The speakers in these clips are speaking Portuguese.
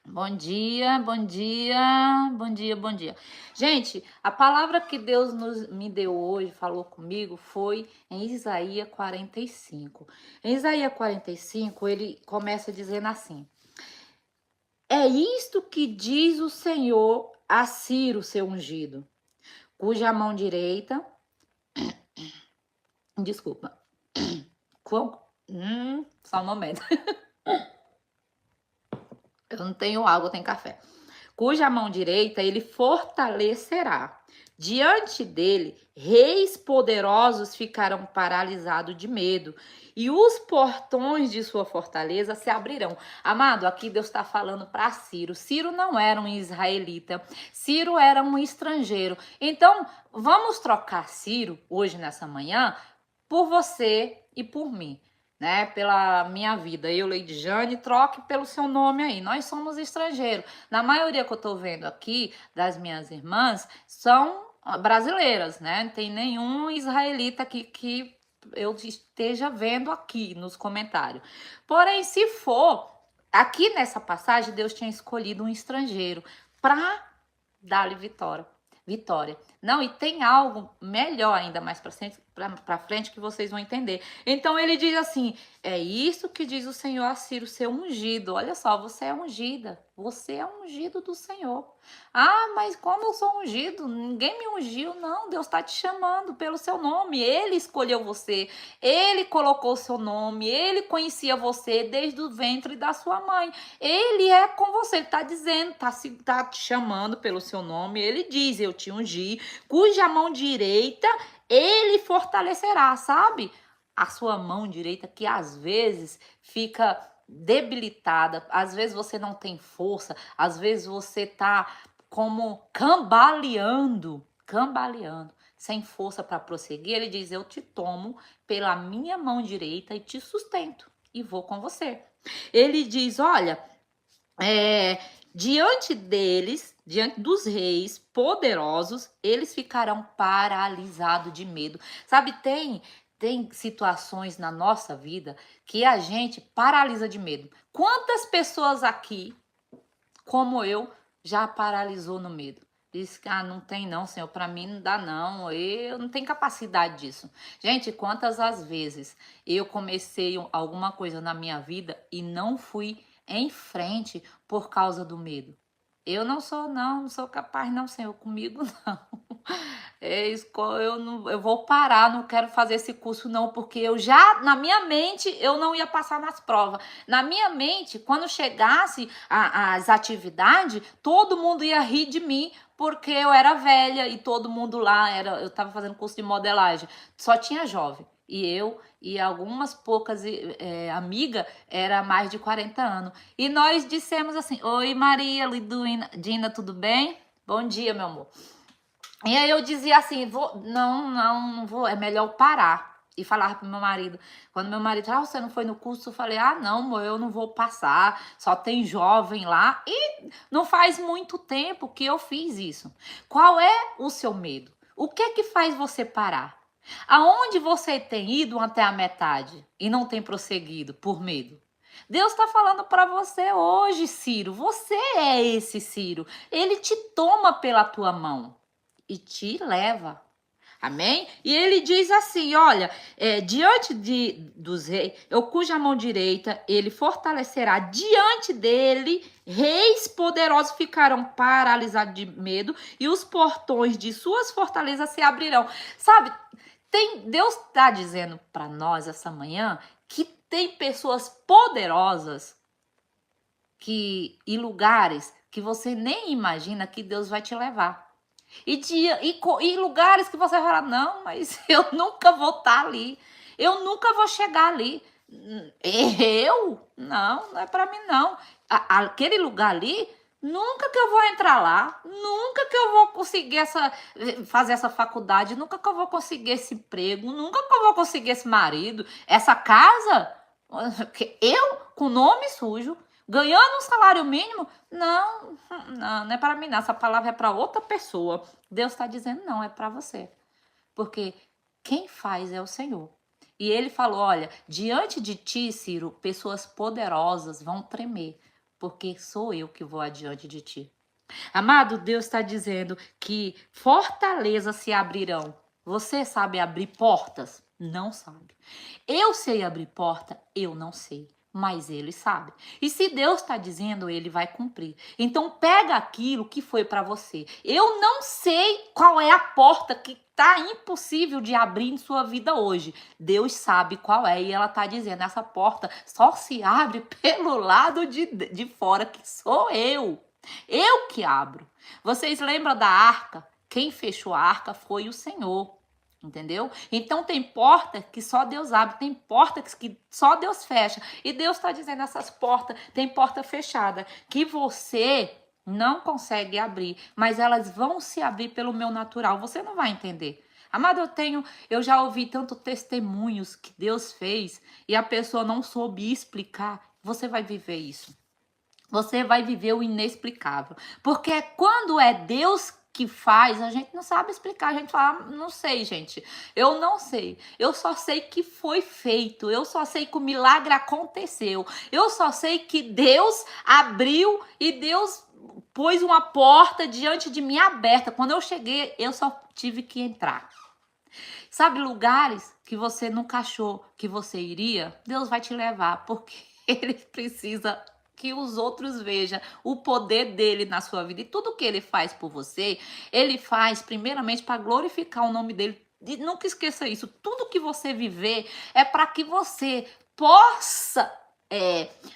Bom dia, bom dia, bom dia, bom dia. Gente, a palavra que Deus me deu hoje, falou comigo, foi em Isaías 45. Em Isaías 45, ele começa dizendo assim: É isto que diz o Senhor a Ciro, seu ungido, cuja mão direita, desculpa, só um momento, eu não tenho água, eu tenho café. Cuja mão direita ele fortalecerá. Diante dele, reis poderosos ficarão paralisados de medo, e os portões de sua fortaleza se abrirão. Amado, aqui Deus está falando para Ciro. Ciro não era um israelita, Ciro era um estrangeiro. Então, vamos trocar Ciro hoje nessa manhã por você e por mim, né? Pela minha vida. Eu, Lady Jane, troque pelo seu nome aí. Nós somos estrangeiros. Na maioria que eu tô vendo aqui, das minhas irmãs, são brasileiras, né? Não tem nenhum israelita aqui que eu esteja vendo aqui nos comentários. Porém, se for, aqui nessa passagem, Deus tinha escolhido um estrangeiro para dar-lhe vitória. Vitória. Não, e tem algo melhor ainda mais para frente que vocês vão entender. Então ele diz assim: é isso que diz o Senhor a Ciro, seu ungido. Olha só, você é ungida. Você é ungido do Senhor. Ah, mas como eu sou ungido? Ninguém me ungiu. Não, Deus está te chamando pelo seu nome. Ele escolheu você. Ele colocou o seu nome. Ele conhecia você desde o ventre da sua mãe. Ele é com você. Ele está dizendo, tá te chamando pelo seu nome. Ele diz: eu te ungi, cuja mão direita ele fortalecerá, sabe? A sua mão direita que às vezes fica debilitada, às vezes você não tem força, às vezes você tá como cambaleando, sem força para prosseguir. Ele diz: eu te tomo pela minha mão direita e te sustento e vou com você. Ele diz: olha, diante deles, diante dos reis poderosos, eles ficarão paralisados de medo. Sabe, tem situações na nossa vida que a gente paralisa de medo. Quantas pessoas aqui, como eu, já paralisou no medo? Diz que não tem não, Senhor, para mim não dá não, eu não tenho capacidade disso. Gente, quantas as vezes eu comecei alguma coisa na minha vida e não fui em frente por causa do medo. Eu não sou capaz não, Senhor, comigo não. Eu vou parar, não quero fazer esse curso não, porque eu já, na minha mente, eu não ia passar nas provas. Na minha mente, quando chegasse as atividades, todo mundo ia rir de mim, porque eu era velha e todo mundo lá, eu estava fazendo curso de modelagem, só tinha jovem. E eu e algumas poucas amigas era mais de 40 anos. E nós dissemos assim: oi Maria, Liduína, Dina, tudo bem? Bom dia, meu amor. E aí eu dizia assim: não vou, é melhor parar. E falava pro meu marido. Quando meu marido falava: você não foi no curso? Eu falei: não, amor, eu não vou passar, só tem jovem lá. E não faz muito tempo que eu fiz isso. Qual é o seu medo? O que é que faz você parar? Aonde você tem ido até a metade e não tem prosseguido por medo? Deus está falando para você hoje, Ciro. Você é esse Ciro. Ele te toma pela tua mão e te leva. Amém? E ele diz assim: olha, diante dos reis, eu cuja mão direita ele fortalecerá, diante dele, reis poderosos ficarão paralisados de medo, e os portões de suas fortalezas se abrirão. Sabe, Deus está dizendo para nós essa manhã que tem pessoas poderosas e lugares que você nem imagina que Deus vai te levar. E lugares que você vai falar: não, mas eu nunca vou estar ali. Eu nunca vou chegar ali. Eu? Não, não é para mim não. Aquele lugar ali, nunca que eu vou entrar lá. Nunca que eu vou conseguir fazer essa faculdade. Nunca que eu vou conseguir esse emprego. Nunca que eu vou conseguir esse marido. Essa casa. Eu, com nome sujo, ganhando um salário mínimo. Não é para mim não. Essa palavra é para outra pessoa. Deus está dizendo: não, é para você. Porque quem faz é o Senhor. E ele falou: olha, diante de ti, Ciro, pessoas poderosas vão tremer. porque sou eu que vou adiante de ti. Amado, Deus está dizendo que fortalezas se abrirão. Você sabe abrir portas? Não sabe. Eu sei abrir porta? Eu não sei. Mas ele sabe. E se Deus está dizendo, ele vai cumprir. Então pega aquilo que foi para você. Eu não sei qual é a porta que está impossível de abrir em sua vida hoje. Deus sabe qual é e ela está dizendo, essa porta só se abre pelo lado de fora, que sou eu. Eu que abro. Vocês lembram da arca? Quem fechou a arca foi o Senhor. Entendeu? Então tem porta que só Deus abre, tem porta que só Deus fecha. E Deus está dizendo, essas portas, tem porta fechada, que você não consegue abrir, mas elas vão se abrir pelo meu natural. Você não vai entender. Amado, eu já ouvi tanto testemunhos que Deus fez e a pessoa não soube explicar. Você vai viver isso. Você vai viver o inexplicável. Porque quando é Deus que faz, a gente não sabe explicar. A gente fala, não sei, gente. Eu não sei. Eu só sei que foi feito. Eu só sei que o milagre aconteceu. Eu só sei que Deus abriu e Deus pôs uma porta diante de mim aberta. Quando eu cheguei, eu só tive que entrar. Sabe, lugares que você nunca achou que você iria? Deus vai te levar, porque Ele precisa que os outros vejam o poder dele na sua vida. E tudo que ele faz por você, ele faz primeiramente para glorificar o nome dele. E nunca esqueça isso. Tudo que você viver é para que você possa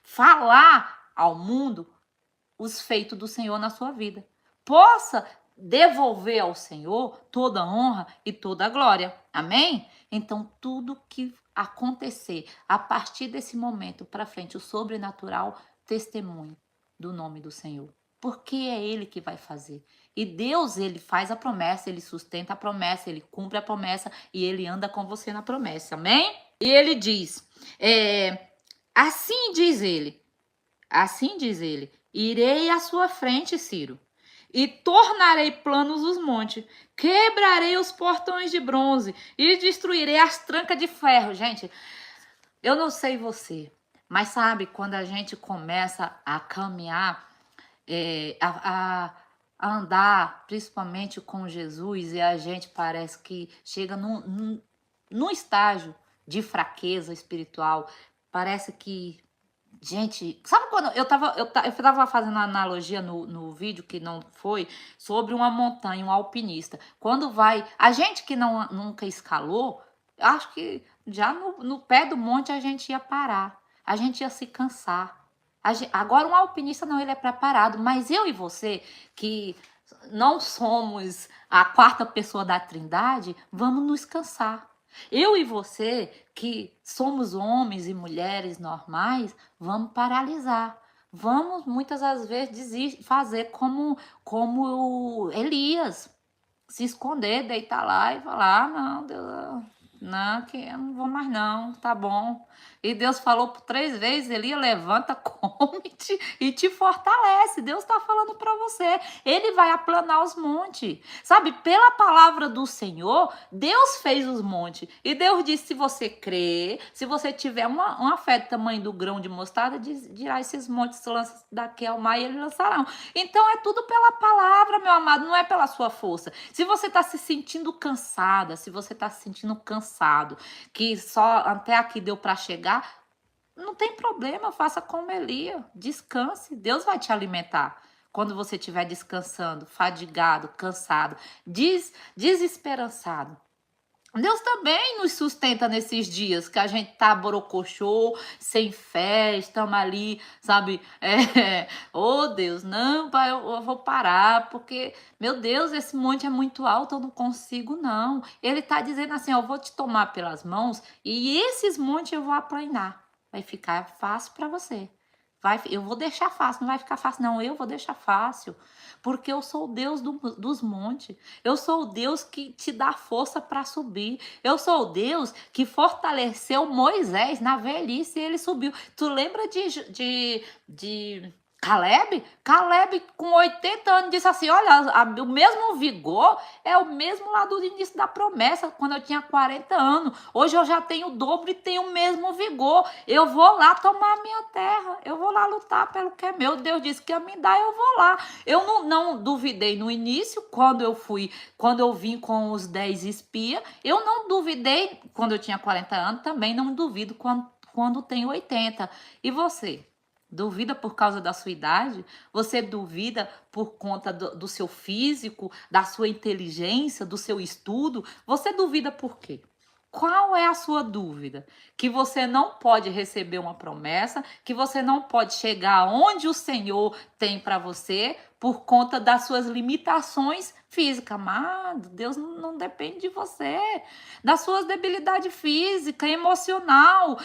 falar ao mundo os feitos do Senhor na sua vida. Possa devolver ao Senhor toda a honra e toda a glória. Amém? Então, tudo que acontecer a partir desse momento para frente, o sobrenatural, testemunho do nome do Senhor. Porque é Ele que vai fazer. E Deus, Ele faz a promessa, Ele sustenta a promessa, Ele cumpre a promessa e Ele anda com você na promessa. Amém? E Ele diz, assim diz Ele, irei à sua frente, Ciro, e tornarei planos os montes, quebrarei os portões de bronze e destruirei as trancas de ferro. Gente, eu não sei você, mas sabe, quando a gente começa a caminhar, a andar, principalmente com Jesus, e a gente parece que chega num estágio de fraqueza espiritual, parece que, gente, sabe quando eu tava fazendo uma analogia no vídeo, que não foi, sobre uma montanha, um alpinista. Quando vai, a gente que nunca escalou, acho que já no pé do monte a gente ia parar. A gente ia se cansar. Agora, um alpinista não, ele é preparado. Mas eu e você, que não somos a quarta pessoa da Trindade, vamos nos cansar. Eu e você, que somos homens e mulheres normais, vamos paralisar. Vamos, muitas das vezes, fazer como Elias. Se esconder, deitar lá e falar, não, Deus... Não, que eu não vou mais não, tá bom. E Deus falou por 3 vezes, Elias, levanta, come-te e te fortalece. Deus está falando para você. Ele vai aplanar os montes. Sabe, pela palavra do Senhor, Deus fez os montes. E Deus disse, se você crer, se você tiver uma fé do tamanho do grão de mostarda, dirá esses montes lança daqui ao mar e eles lançarão. Então é tudo pela palavra, meu amado, não é pela sua força. Se você está se sentindo cansada, se você está se sentindo cansado, que só até aqui deu para chegar, não tem problema, faça como Elias, descanse, Deus vai te alimentar. Quando você estiver descansando, fadigado, cansado, desesperançado. Deus também nos sustenta nesses dias que a gente tá borocochô, sem fé, estamos ali, sabe? Oh Deus, não, pai, eu vou parar, porque, meu Deus, esse monte é muito alto, eu não consigo, não. Ele tá dizendo assim, eu vou te tomar pelas mãos e esses montes eu vou aplanar. Vai ficar fácil para você. Eu vou deixar fácil, não vai ficar fácil, não. Eu vou deixar fácil, porque eu sou o Deus dos montes. Eu sou o Deus que te dá força para subir. Eu sou o Deus que fortaleceu Moisés na velhice e ele subiu. Tu lembra de Caleb, com 80 anos, disse assim: olha, o mesmo vigor é o mesmo lá do início da promessa, quando eu tinha 40 anos. Hoje eu já tenho o dobro e tenho o mesmo vigor. Eu vou lá tomar a minha terra, eu vou lá lutar pelo que é meu. Deus disse que ia me dar, eu vou lá. Eu não duvidei no início, quando eu vim com os 10 espias. Eu não duvidei quando eu tinha 40 anos, também não duvido quando tenho 80. E você? Duvida por causa da sua idade? Você duvida por conta do seu físico, da sua inteligência, do seu estudo? Você duvida por quê? Qual é a sua dúvida? Que você não pode receber uma promessa, que você não pode chegar onde o Senhor tem para você por conta das suas limitações físicas. Amado, Deus não depende de você, das suas debilidades físicas, emocional,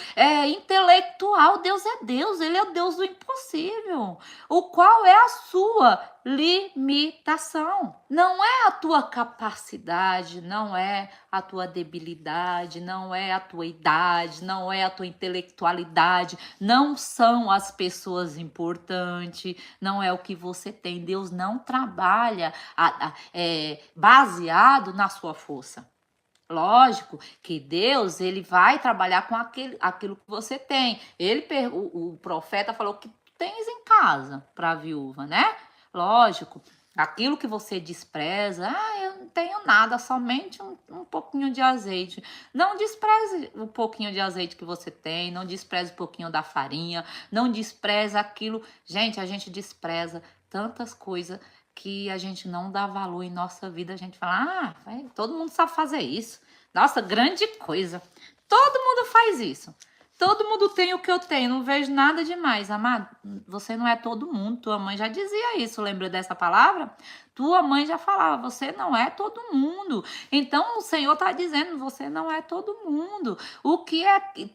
intelectual. Deus é Deus, Ele é o Deus do impossível. O qual é a sua limitação? Não é a tua capacidade, não é a tua debilidade, não é a tua idade, não é a tua intelectualidade, não são as pessoas importantes, não é o que você tem. Deus não trabalha baseado na sua força. Lógico que Deus, ele vai trabalhar com aquilo que você tem. O profeta falou que tu tens em casa para a viúva, né? Lógico, aquilo que você despreza, eu não tenho nada, somente um pouquinho de azeite. Não despreze o pouquinho de azeite que você tem, não despreze um pouquinho da farinha, não despreze aquilo. Gente, a gente despreza tantas coisas que a gente não dá valor em nossa vida. A gente fala, todo mundo sabe fazer isso. Nossa, grande coisa. Todo mundo faz isso. Todo mundo tem o que eu tenho, não vejo nada demais. Amado, você não é todo mundo. Tua mãe já dizia isso, lembra dessa palavra? Tua mãe já falava, você não é todo mundo. Então o Senhor está dizendo, você não é todo mundo. O que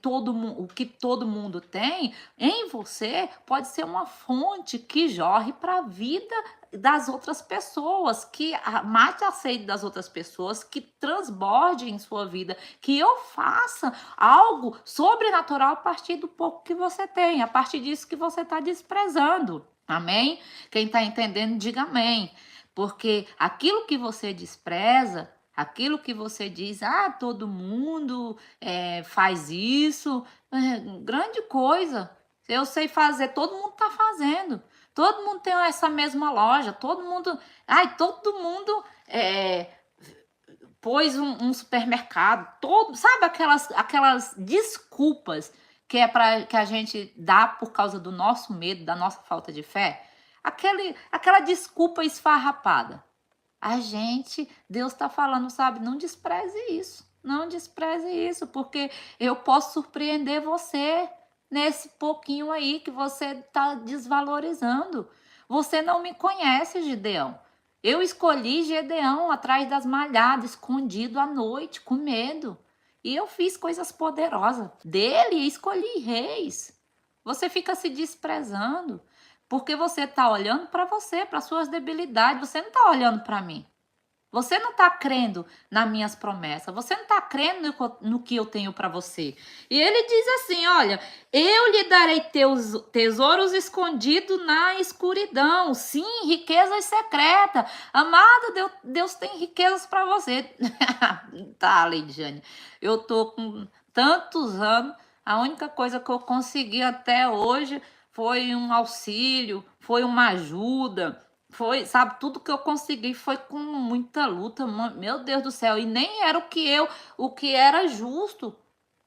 todo mundo tem em você pode ser uma fonte que jorre para a vida das outras pessoas, que mate a sede das outras pessoas, que transborde em sua vida, que eu faça algo sobrenatural a partir do pouco que você tem, a partir disso que você está desprezando. Amém? Quem está entendendo, diga amém. Porque aquilo que você despreza, aquilo que você diz, todo mundo faz isso, grande coisa. Eu sei fazer, todo mundo está fazendo. Todo mundo tem essa mesma loja, todo mundo pôs um supermercado, sabe aquelas desculpas que que a gente dá por causa do nosso medo, da nossa falta de fé? Aquela desculpa esfarrapada. Deus está falando, sabe, não despreze isso. Não despreze isso, porque eu posso surpreender você nesse pouquinho aí que você está desvalorizando. Você não me conhece, Gideão. Eu escolhi Gideão atrás das malhadas, escondido à noite, com medo. E eu fiz coisas poderosas. Dele escolhi reis. Você fica se desprezando porque você está olhando para você, para suas debilidades. Você não está olhando para mim. Você não está crendo nas minhas promessas. Você não está crendo no que eu tenho para você. E ele diz assim, olha, eu lhe darei teus tesouros escondidos na escuridão. Sim, riquezas secretas. Amada, Deus tem riquezas para você. Tá, Leidiane. Eu tô com tantos anos. A única coisa que eu consegui até hoje foi um auxílio, foi uma ajuda. Foi, sabe, tudo que eu consegui foi com muita luta, meu Deus do céu, e nem era o que era justo.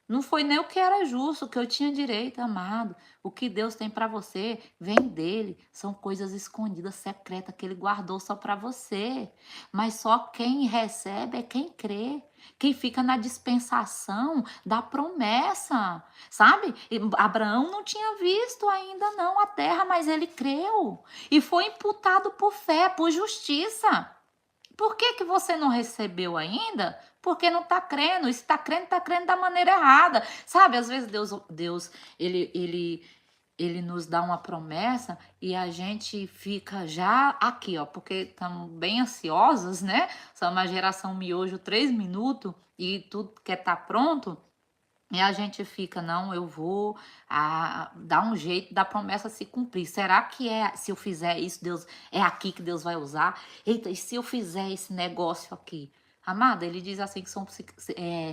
Não foi nem o que era justo, o que eu tinha direito, amado. O que Deus tem para você vem dele. São coisas escondidas, secretas, que ele guardou só para você. Mas só quem recebe é quem crê. Quem fica na dispensação da promessa, sabe? Abraão não tinha visto ainda não a terra, mas ele creu. E foi imputado por fé, por justiça. Por que você não recebeu ainda? Porque não está crendo. E se está crendo da maneira errada. Sabe, às vezes Deus ele nos dá uma promessa e a gente fica já aqui, ó, porque estamos bem ansiosos, né? Somos uma geração miojo 3 minutos e tudo quer estar pronto. E a gente fica, não, eu vou dar um jeito da promessa se cumprir. Será que se eu fizer isso, Deus é aqui que Deus vai usar? Eita, e se eu fizer esse negócio aqui? Amada, ele diz assim que são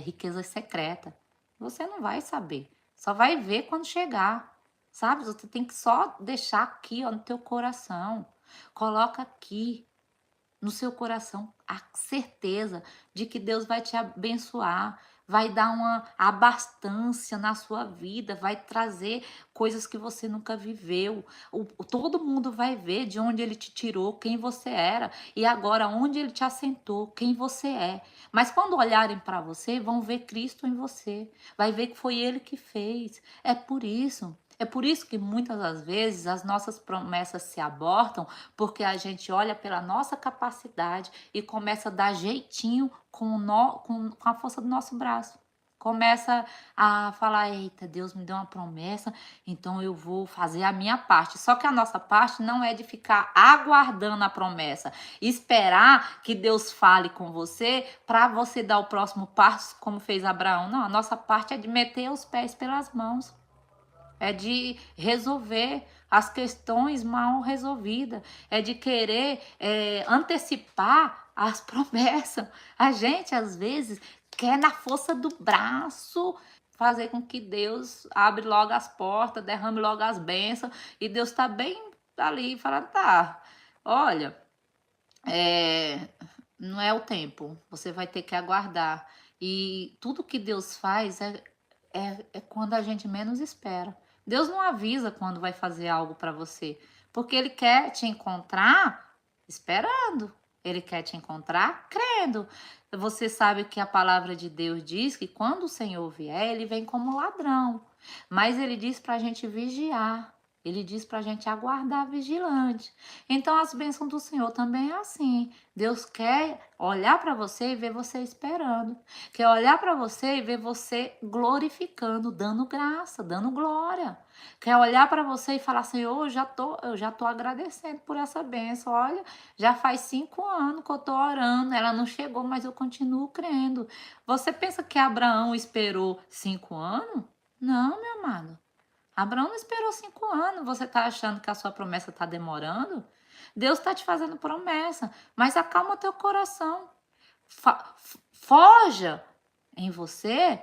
riquezas secretas. Você não vai saber. Só vai ver quando chegar. Sabe? Você tem que só deixar aqui, ó, no teu coração. Coloca aqui no seu coração a certeza de que Deus vai te abençoar, vai dar uma abastança na sua vida, vai trazer coisas que você nunca viveu. Todo mundo vai ver de onde ele te tirou, quem você era, e agora onde ele te assentou, quem você é. Mas quando olharem para você, vão ver Cristo em você, vai ver que foi ele que fez. É por isso que muitas das vezes as nossas promessas se abortam, porque a gente olha pela nossa capacidade e começa a dar jeitinho com a força do nosso braço. Começa a falar, eita, Deus me deu uma promessa, então eu vou fazer a minha parte. Só que a nossa parte não é de ficar aguardando a promessa, esperar que Deus fale com você para você dar o próximo passo, como fez Abraão. Não, a nossa parte é de meter os pés pelas mãos. É de resolver as questões mal resolvidas, é de querer antecipar as promessas. A gente, às vezes, quer na força do braço fazer com que Deus abre logo as portas, derrame logo as bênçãos, e Deus está bem ali falando, tá, olha, é, não é o tempo, você vai ter que aguardar. E tudo que Deus faz é quando a gente menos espera. Deus não avisa quando vai fazer algo para você, porque Ele quer te encontrar esperando. Ele quer te encontrar crendo. Você sabe que a palavra de Deus diz que quando o Senhor vier, Ele vem como ladrão. Mas Ele diz para a gente vigiar. Ele diz para a gente aguardar vigilante. Então, as bênçãos do Senhor também é assim. Deus quer olhar para você e ver você esperando. Quer olhar para você e ver você glorificando, dando graça, dando glória. Quer olhar para você e falar, Senhor, eu já tô agradecendo por essa bênção. Olha, já faz 5 anos que eu tô orando, ela não chegou, mas eu continuo crendo. Você pensa que Abraão esperou 5 anos? Não, meu amado. Abraão não esperou 5 anos. Você está achando que a sua promessa está demorando? Deus está te fazendo promessa, mas acalma teu coração. Forja em você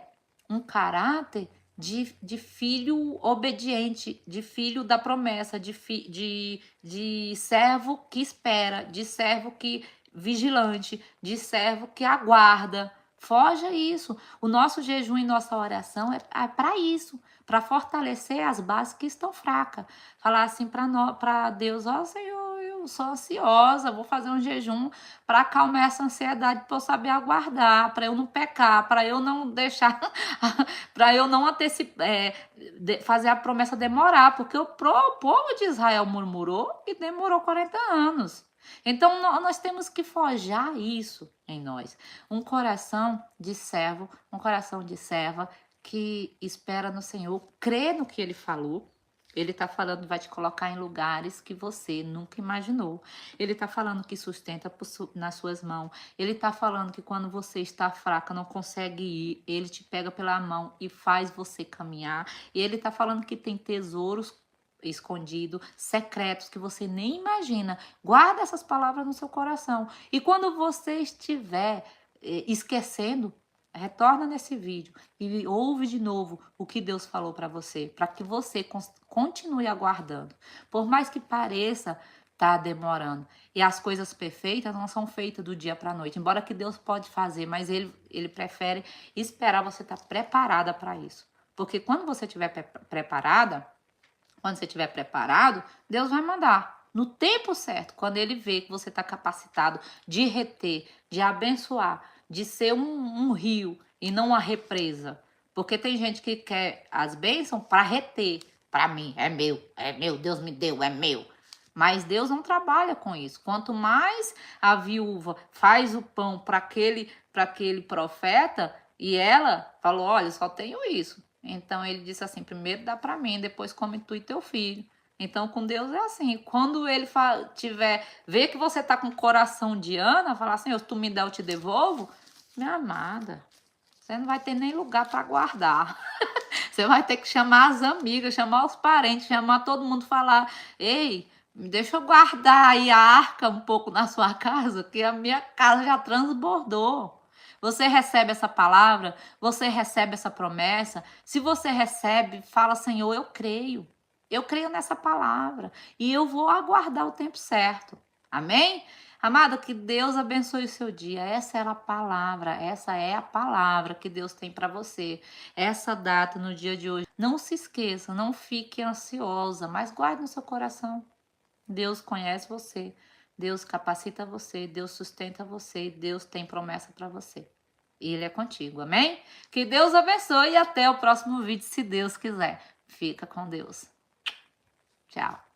um caráter de filho obediente, de filho da promessa, de servo que espera, de servo que vigilante, de servo que aguarda. Forja isso. O nosso jejum e nossa oração é para isso, para fortalecer as bases que estão fracas. Falar assim para Deus, ó Senhor, eu sou ansiosa, vou fazer um jejum para acalmar essa ansiedade, para eu saber aguardar, para eu não pecar, para eu não deixar, para eu não fazer a promessa demorar, porque o povo de Israel murmurou e demorou 40 anos. Então nós temos que forjar isso em nós, um coração de servo, um coração de serva que espera no Senhor, crê no que Ele falou. Ele está falando, vai te colocar em lugares que você nunca imaginou. Ele está falando que sustenta nas suas mãos. Ele está falando que quando você está fraca, não consegue ir, ele te pega pela mão e faz você caminhar. E ele está falando que tem tesouros escondidos, secretos que você nem imagina. Guarda essas palavras no seu coração. E quando você estiver esquecendo, retorna nesse vídeo e ouve de novo o que Deus falou para você, para que você continue aguardando. Por mais que pareça tá demorando. E as coisas perfeitas não são feitas do dia para a noite. Embora que Deus pode fazer, mas ele prefere esperar você estar preparada para isso. Porque quando você estiver preparada, quando você estiver preparado, Deus vai mandar. No tempo certo, quando ele vê que você está capacitado de reter, de abençoar, de ser um rio e não uma represa. Porque tem gente que quer as bênçãos para reter. Para mim, é meu, Deus me deu, é meu. Mas Deus não trabalha com isso. Quanto mais a viúva faz o pão para aquele profeta, e ela falou, olha, só tenho isso. Então ele disse assim, primeiro dá para mim, depois come tu e teu filho. Então com Deus é assim, quando ele ver que você tá com o coração de Ana, falar assim, se tu me der eu te devolvo, minha amada, você não vai ter nem lugar para guardar. Você vai ter que chamar as amigas, chamar os parentes, chamar todo mundo, falar: ei, deixa eu guardar aí a arca um pouco na sua casa, que a minha casa já transbordou. Você recebe essa palavra? Você recebe essa promessa? Se você recebe, fala: Senhor, eu creio. Eu creio nessa palavra e eu vou aguardar o tempo certo. Amém? Amada, que Deus abençoe o seu dia. Essa é a palavra, essa é a palavra que Deus tem para você. Essa data no dia de hoje. Não se esqueça, não fique ansiosa, mas guarde no seu coração. Deus conhece você, Deus capacita você, Deus sustenta você, Deus tem promessa para você. Ele é contigo, amém? Que Deus abençoe e até o próximo vídeo, se Deus quiser. Fica com Deus. Tchau.